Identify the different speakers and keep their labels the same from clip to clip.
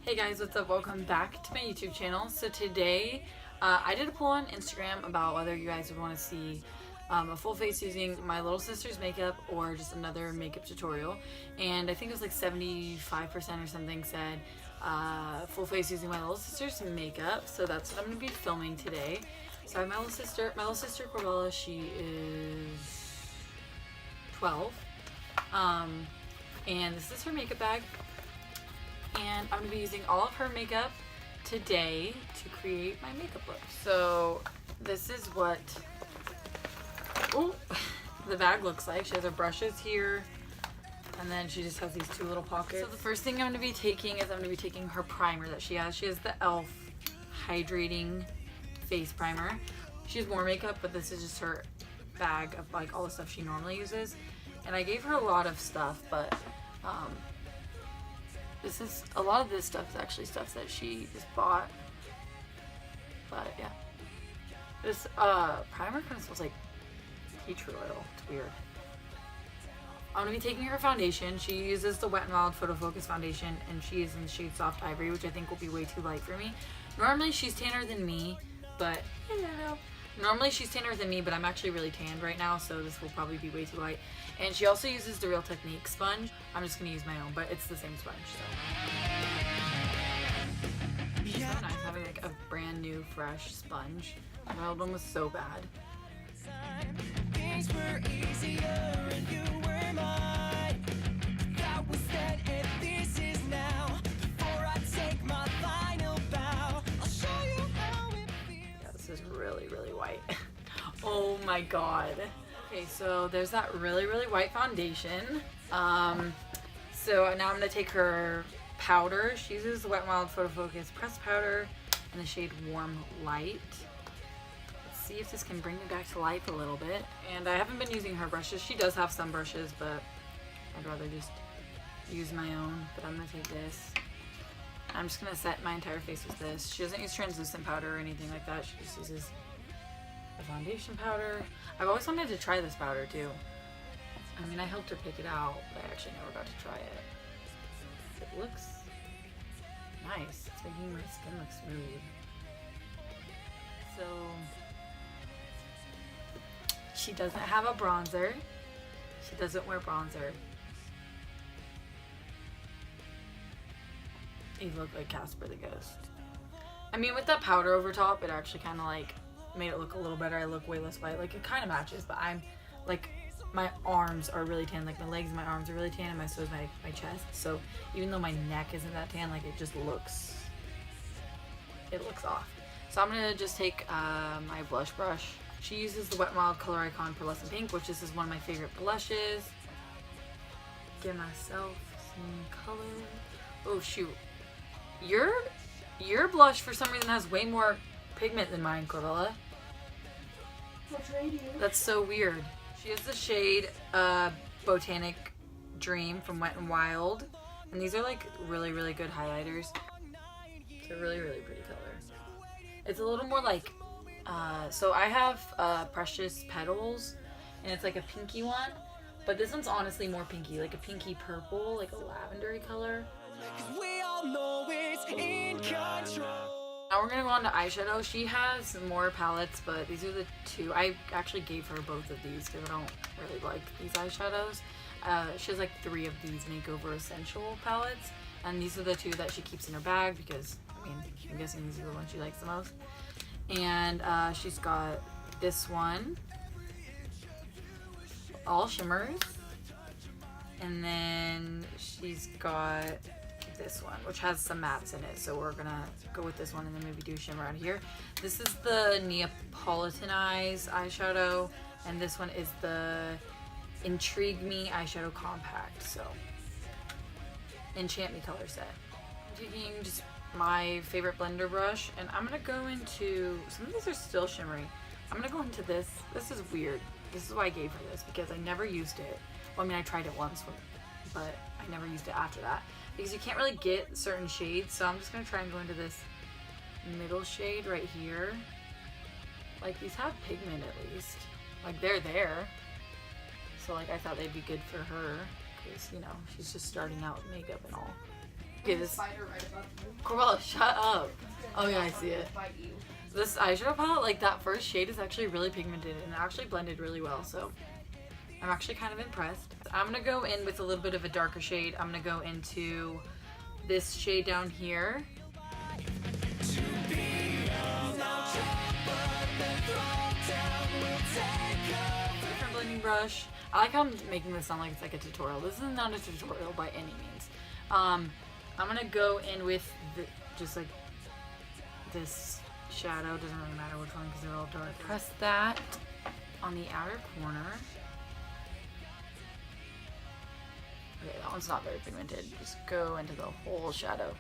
Speaker 1: Hey guys, what's up? Welcome back to my YouTube channel. So today, I did a poll on Instagram about whether you guys would want to see a full face using my little sister's makeup or just another makeup tutorial. And I think it was like 75% or something said full face using my little sister's makeup. So that's what I'm going to be filming today. So I have my little sister Corbella. She is 12. And this is her makeup bag. And I'm going to be using all of her makeup today to create my makeup look. So this is what the bag looks like. She has her brushes here, and then she just has these two little pockets. So the first thing I'm going to be taking is I'm going to be taking her primer that she has. She has the e.l.f. Hydrating Face Primer. She has more makeup, but this is just her bag of like all the stuff she normally uses. And I gave her a lot of stuff, but a lot of this stuff is actually stuff that she just bought. But yeah, this primer kind of smells like tea tree oil. It's weird. I'm gonna be taking her foundation. She uses the Wet n Wild Photo Focus foundation, and she is in the shade Soft Ivory, which I think will be way too light for me. Normally she's tanner than me, but I'm actually really tanned right now, so this will probably be way too light. And she also uses the Real Technique sponge. I'm just gonna use my own, but it's the same sponge, so. It's so nice having like a brand new, fresh sponge. My old one was so bad. Things were easier and you were mine. That was then and this is now. Before I take my final bow, I'll show you how it feels. Yeah, this is really, really white. Oh my god. Okay, so there's that really, really white foundation. So now I'm going to take her powder. She uses the Wet n Wild Photo Focus pressed powder in the shade Warm Light. Let's see if this can bring me back to life a little bit. And I haven't been using her brushes. She does have some brushes, but I'd rather just use my own. But I'm going to take this. I'm just going to set my entire face with this. She doesn't use translucent powder or anything like that. She just uses the foundation powder. I've always wanted to try this powder too. I mean, I helped her pick it out, but I actually never got to try it. It looks nice. It's making my skin look smooth. So she doesn't have a bronzer. She doesn't wear bronzer. You look like Casper the Ghost. I mean, with that powder over top, it actually kind of like made it look a little better. I look way less white. Like, it kind of matches, but I'm like, my arms are really tan. Like, my legs and my arms are really tan, and so is my chest. So even though my neck isn't that tan, like, it just looks, off. So I'm gonna just take my blush brush. She uses the Wet n Wild Color Icon Pearlescent Pink, which is one of my favorite blushes. Give myself some color. Oh shoot, your blush for some reason has way more pigment than mine, Corbella. That's so weird. She has the shade Botanic Dream from Wet n Wild, and these are like really, really good highlighters. It's a really, really pretty color. It's a little more like so I have Precious Petals, and it's like a pinky one, but this one's honestly more pinky, like a pinky purple, like a lavendery color. We all know it's in control. Now we're gonna go on to eyeshadow. She has more palettes, but these are the two. I actually gave her both of these because I don't really like these eyeshadows. She has like 3 of these Makeover Essential palettes, and these are the 2 that she keeps in her bag because, I mean, I'm guessing these are the ones she likes the most. And she's got this one, all shimmers, and then she's got this one, which has some mattes in it, so we're gonna go with this one and then maybe do shimmer out here. This is the Neapolitanize eyeshadow, and this one is the Intrigue Me eyeshadow compact. So Enchant Me color set. I'm taking just my favorite blender brush, and I'm gonna go into, some of these are still shimmery. I'm gonna go into this. This is weird. This is why I gave her this, because I never used it. Well, I mean, I tried it once, but I never used it after that, because you can't really get certain shades. So I'm just gonna try and go into this middle shade right here. Like, these have pigment at least. Like, they're there. So like, I thought they'd be good for her, because, you know, she's just starting out with makeup and all.
Speaker 2: Okay, this Corbella, shut up. Oh yeah, I see it. This eyeshadow palette, like that first shade is actually really pigmented and it actually blended really well, so I'm actually kind of impressed. I'm gonna go in with a little bit of a darker shade. I'm gonna go into this shade down here. Different blending brush. I like how I'm making this sound like it's like a tutorial. This is not a tutorial by any means. I'm gonna go in with just like this shadow. Doesn't really matter which one because they're all dark. Press that on the outer corner. Okay, that one's not very pigmented. Just go into the whole shadow.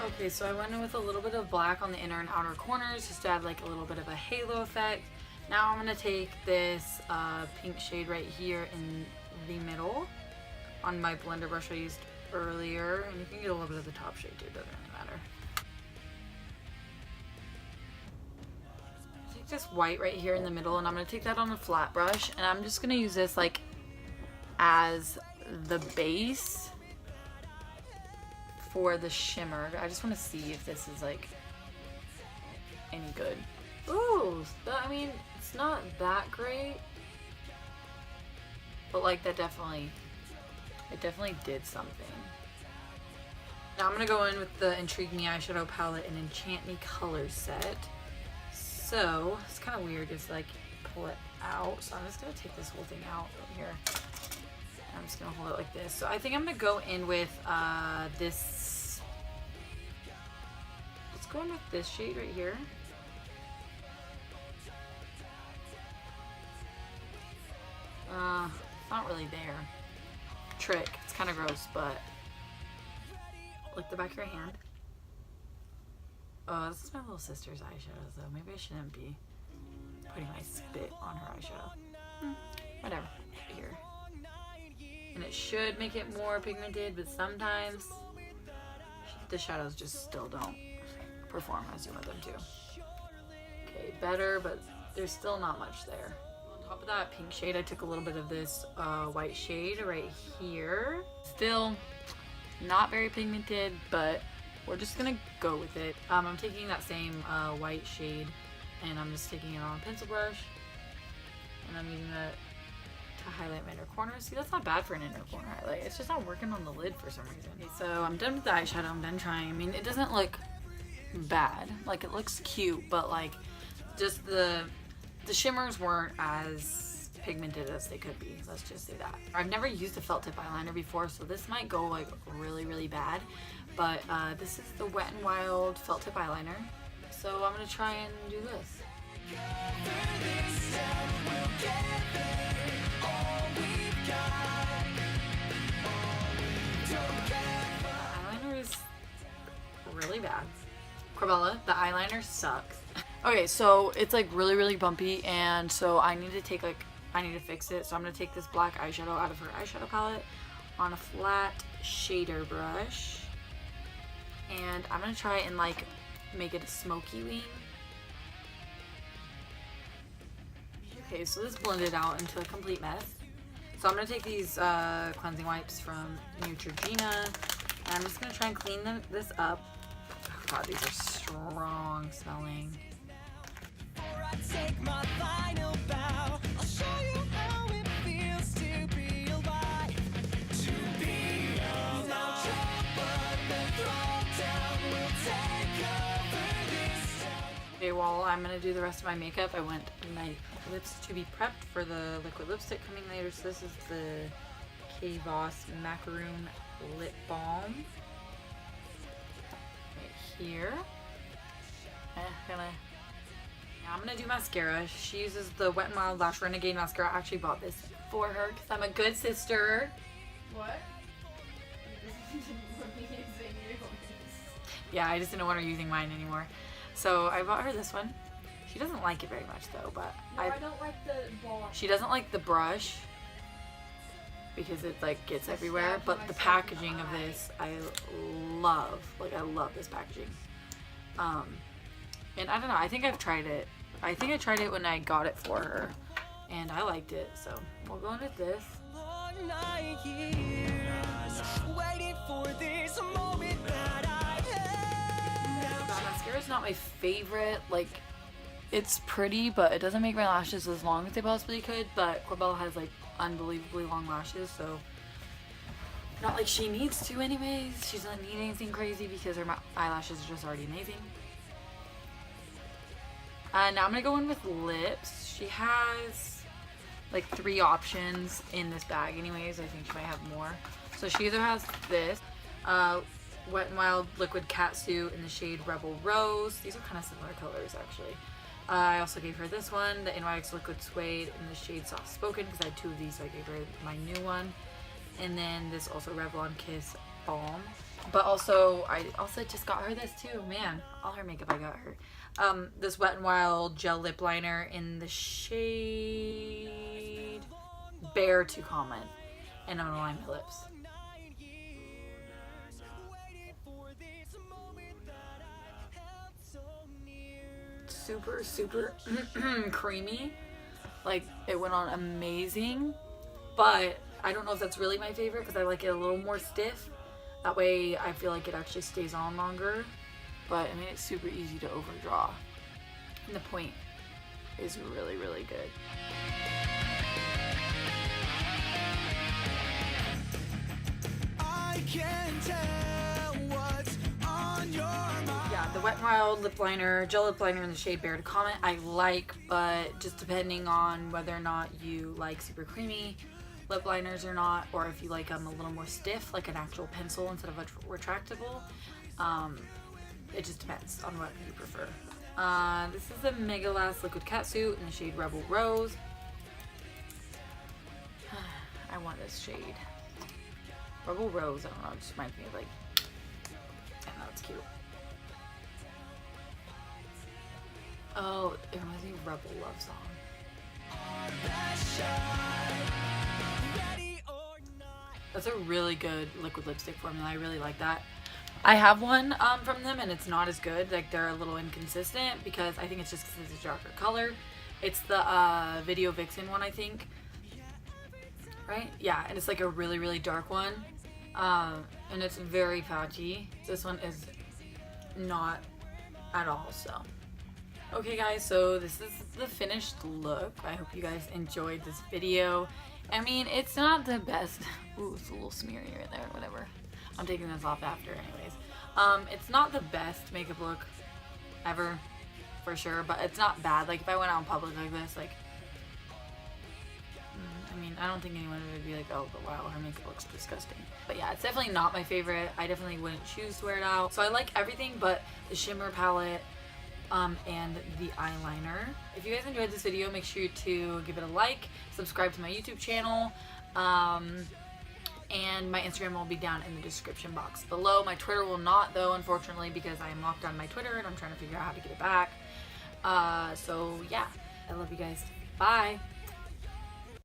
Speaker 2: Okay, so I went in with a little bit of black on the inner and outer corners just to add like a little bit of a halo effect. Now I'm going to take this pink shade right here in the middle on my blender brush I used earlier. And you can get a little bit of the top shade too, doesn't really matter. Take this white right here in the middle and I'm going to take that on a flat brush. And I'm just going to use this like as the base for the shimmer. I just want to see if this is like any good. Ooh, I mean, it's not that great, but like that definitely did something. Now I'm gonna go in with the Intrigue Me eyeshadow palette and Enchant Me color set. So it's kind of weird just like pull it out. So I'm just gonna take this whole thing out right here. I'm just gonna hold it like this. So I think I'm gonna go in with this. Let's go in with this shade right here. It's not really there. Trick. It's kind of gross, but like the back of your hand. Oh, this is my little sister's eyeshadow, though. Maybe I shouldn't be putting my spit on her eyeshadow. Whatever. Here. And it should make it more pigmented, but sometimes the shadows just still don't perform as you want them to. Okay, better, but there's still not much there. On top of that pink shade, I took a little bit of this white shade right here. Still not very pigmented, but we're just gonna go with it. I'm taking that same white shade and I'm just taking it on a pencil brush and I'm using that to highlight my inner corners. See, that's not bad for an inner corner highlight. It's just not working on the lid for some reason. Okay, so I'm done with the eyeshadow. I'm done trying. I mean, it doesn't look bad. Like, it looks cute, but like just the shimmers weren't as pigmented as they could be. Let's just say that. I've never used a felt tip eyeliner before, so this might go like really bad. But this is the Wet n Wild felt tip eyeliner. So I'm gonna try and do this. Eyeliner is really bad. Corbella, the eyeliner sucks. Okay, so it's like really bumpy, and so I need to fix it. So I'm gonna take this black eyeshadow out of her eyeshadow palette on a flat shader brush, and I'm gonna try and like make it a smoky wing. Okay, so this blended out into a complete mess. So I'm gonna take these cleansing wipes from Neutrogena, and I'm just gonna try and clean this up. Oh god, these are strong smelling.
Speaker 1: Take my final bow. I'll show you how it feels to be alive. To be alive. But then throw down. We'll take over this town.
Speaker 2: Okay, while I'm gonna do the rest of my makeup, I want my lips to be prepped for the liquid lipstick coming later. So this is the K Voss Macaroon Lip Balm. Right here. I'm gonna do mascara. She uses the Wet n Wild Lash Renegade mascara. I actually bought this for her because I'm a good sister.
Speaker 3: What?
Speaker 2: Yeah, I just didn't want her using mine anymore. So I bought her this one. She doesn't like it very much though, but
Speaker 3: no, I don't like the ball.
Speaker 2: She doesn't like the brush because it like gets everywhere, but the packaging of this I love. Like, I love this packaging. And I don't know, I think I've tried it. I think I tried it when I got it for her. and I liked it, so we'll go in with this.
Speaker 1: Long night years, waiting for this moment that I had.
Speaker 2: That mascara is not my favorite. Like, it's pretty, but it doesn't make my lashes as long as they possibly could. But Corbella has like unbelievably long lashes, so not like she needs to anyways. She doesn't need anything crazy because her eyelashes are just already amazing. Now I'm gonna go in with lips. She has like 3 options in this bag anyways. I think she might have more. So she either has this Wet n Wild Liquid Catsuit in the shade Rebel Rose. These are kind of similar colors actually. I also gave her this one, the NYX Liquid Suede in the shade Soft Spoken, because I had 2 of these, so I gave her my new one. And then this also Revlon Kiss Balm. But also, I also just got her this too. Man, all her makeup I got her. This Wet n Wild Gel Lip Liner in the shade Bare to Common. And I'm gonna line my lips. Super, super creamy. Like, it went on amazing. But I don't know if that's really my favorite because I like it a little more stiff. That way I feel like it actually stays on longer. But I mean, it's super easy to overdraw. And the point is really, really good.
Speaker 1: I can tell what's on your mind.
Speaker 2: Yeah, the Wet n Wild lip liner, gel lip liner in the shade Bare to Comment, I like, but just depending on whether or not you like super creamy lip liners or not, or if you like them a little more stiff, like an actual pencil instead of a retractable, it just depends on what you prefer. This is the Mega Last Liquid Catsuit in the shade Rebel Rose. I want this shade. Rebel Rose, I don't know, it just reminds me of like, I don't know, it's cute. Oh, it reminds me of Rebel Love Song. That's a really good liquid lipstick formula. I really like that. I have one from them and it's not as good. Like, they're a little inconsistent because I think it's just because it's a darker color. It's the Video Vixen one, I think. Right? Yeah, and it's like a really, really dark one. And it's very patchy. This one is not at all, so. Okay guys, so this is the finished look. I hope you guys enjoyed this video. I mean, it's not the best. Ooh, it's a little smeary right there, whatever. I'm taking this off after anyways. It's not the best makeup look ever, for sure, but it's not bad. Like, if I went out in public like this, like, I mean, I don't think anyone would be like, oh, but wow, her makeup looks disgusting. But yeah, it's definitely not my favorite. I definitely wouldn't choose to wear it out. So I like everything but the shimmer palette and the eyeliner. If you guys enjoyed this video, make sure to give it a like, subscribe to my YouTube channel, and my Instagram will be down in the description box below. My Twitter will not, though, unfortunately, because I am locked on my Twitter and I'm trying to figure out how to get it back. So yeah, I love you guys. Bye.